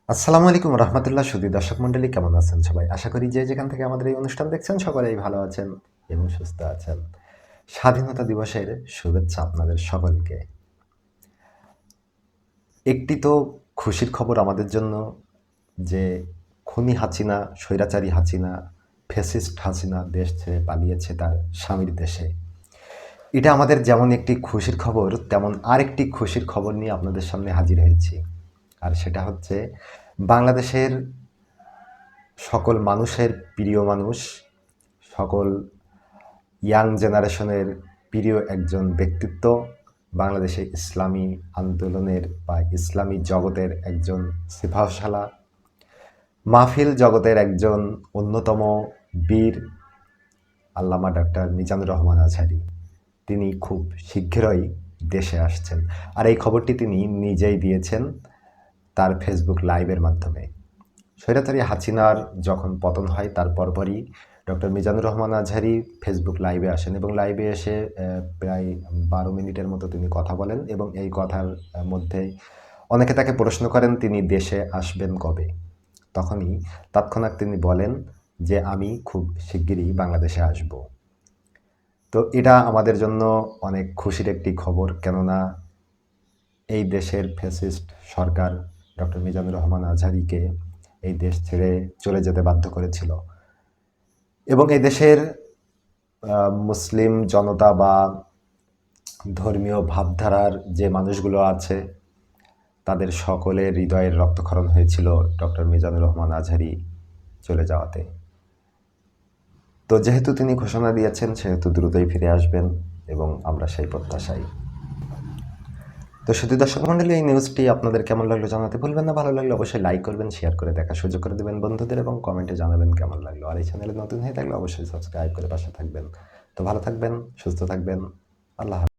আসসালামু আলাইকুম রহমতুল্লাহ সুধী দর্শক মণ্ডলী, কেমন আছেন সবাই? আশা করি যে যেখান থেকে আমাদের এই অনুষ্ঠান দেখছেন সকলেই ভালো আছেন এবং সুস্থ আছেন। স্বাধীনতা দিবসের শুভেচ্ছা আপনাদের সকলকে। একটি তো খুশির খবর আমাদের জন্য যে খুনি হাসিনা, স্বৈরাচারী হাসিনা, ফ্যাসিস্ট হাসিনা দেশ ছেড়ে পালিয়েছে তার স্বামীর দেশে। এটা আমাদের যেমন একটি খুশির খবর, তেমন আরেকটি খুশির খবর নিয়ে আপনাদের সামনে হাজির হয়েছি। আর সেটা হচ্ছে বাংলাদেশের সকল মানুষের প্রিয় মানুষ, সকল ইয়াং জেনারেশনের প্রিয় একজন ব্যক্তিত্ব, বাংলাদেশে ইসলামী আন্দোলনের বা ইসলামী জগতের একজন সিপাহসালা, মাহফিল জগতের একজন অন্যতম বীর আল্লামা ডাক্তার মিজানুর রহমান আজহারী। তিনি খুব শীঘ্রই দেশে আসছেন। আর এই খবরটি তিনি নিজেই দিয়েছেন তার ফেসবুক লাইভের মাধ্যমে। স্বৈরাচারী হাসিনার যখন পতন হয় তার পরপরই ডক্টর মিজানুর রহমান আজহারী ফেসবুক লাইভে আসেন এবং লাইভে এসে প্রায় ১২ মিনিটের মতো তিনি কথা বলেন এবং এই কথার মধ্যেই অনেকে তাকে প্রশ্ন করেন তিনি দেশে আসবেন কবে। তখনই তৎক্ষণাৎ তিনি বলেন যে আমি খুব শিগগিরই বাংলাদেশে আসব। তো এটা আমাদের জন্য অনেক খুশির একটি খবর, কেননা এই দেশের ফ্যাসিস্ট সরকার ডক্টর মিজানুর রহমান আজহারীকে এই দেশ ছেড়ে চলে যেতে বাধ্য করেছিল এবং এই দেশের মুসলিম জনতা বা ধর্মীয় ভাবধারার যে মানুষগুলো আছে তাদের সকলের হৃদয়ের রক্তক্ষরণ হয়েছিল ডক্টর মিজানুর রহমান আজহারী চলে যাওয়াতে। তো যেহেতু তিনি ঘোষণা দিয়েছেন সেহেতু দ্রুতই ফিরে আসবেন এবং আমরা সেই প্রত্যাশাই। তো শুধু দর্শক মণ্ডলী, এই নিউজটি আপনাদের কেমন লাগলো জানাতে ভুলবেন না। ভালো লাগলে অবশ্যই লাইক করবেন, শেয়ার করে দেখার সুযোগ করে দেবেন বন্ধুদের এবং কমেন্টে জানাবেন কেমন লাগলো। আর এই চ্যানেলে নতুন হয়ে থাকলে অবশ্যই সাবস্ক্রাইব করে পাশে থাকবেন। তো ভালো থাকবেন, সুস্থ থাকবেন। আল্লাহ হাফেজ।